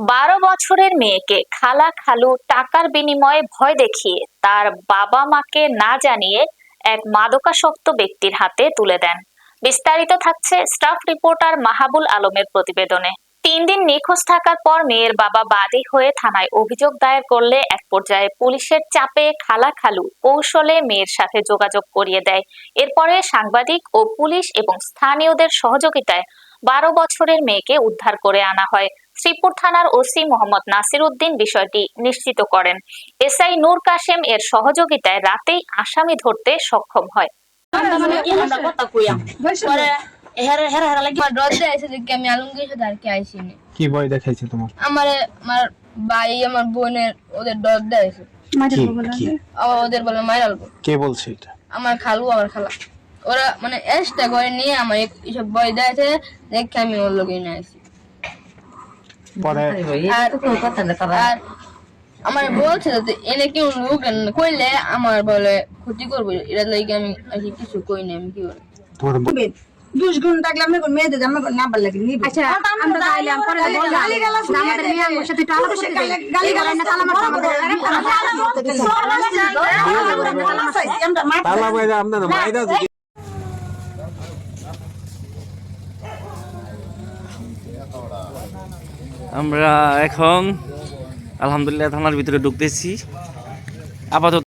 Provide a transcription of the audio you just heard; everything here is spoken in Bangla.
12 বছরের মেয়েকে খালা খালু টাকার বিনিময়ে ভয় দেখিয়ে তার বাবা মাকে না জানিয়ে এক মাদকাসক্ত ব্যক্তির হাতে তুলে দেন। বিস্তারিত থাকছে স্টাফ রিপোর্টার মাহাবুল আলমের প্রতিবেদনে। 3 দিন নিখোঁজ থাকার পর মেয়ের বাবা বাদী হয়ে থানায় অভিযোগ দায়ের করলে এক পর্যায়ে পুলিশের চাপে খালা খালু কৌশলে মেয়ের সাথে যোগাযোগ করিয়ে দেয়। এরপরে সাংবাদিক ও পুলিশ এবং স্থানীয়দের সহযোগিতায় 12 বছরের মেয়েকে উদ্ধার করে আনা হয়। শ্রীপুর থানার ওসি মোহাম্মদ নাসির উদ্দিন বিষয়টি নিশ্চিত করেন। এসআই নূর কাশেম এর সহযোগিতায় রাতেই আসামি ধরতে সক্ষম হয়। কি ভয় দেখাইছে তোমার? আমার ভাই আমার বোনের ওদের ডর দেখাইছে, ওদের বলে মাইরালবো। কে বলছে এটা? আমার খালু আমার খালা, ওরা মানে এসটা করে নিয়ে আমার এইসব ভয় দেখাইছে দেখে আমি ওর লোকে নিয়ে আসি। পরে আর আমার বলছে যে এনে কেউ লোক কইলে আমার বলে ক্ষতি করবো, এটা লাগে আমি আর কিছু কই না। আমি কি বলি তোমার দুষ্গুণ থাকলে আমি মেয়েদের আমি না ভালো লাগে নিবি। আচ্ছা আমরা গাইলাম পরে বললাম আমাদের মেয়ে আমার সাথে একটু আলাপ করতে দেন। গালি গালাজ না তালা মারতে আমাদের তালা বাইরে আপনারা মাইরা যদি আমরা এখন আলহামদুলিল্লাহ থানার ভিতরে ঢুকতেছি। আপাতত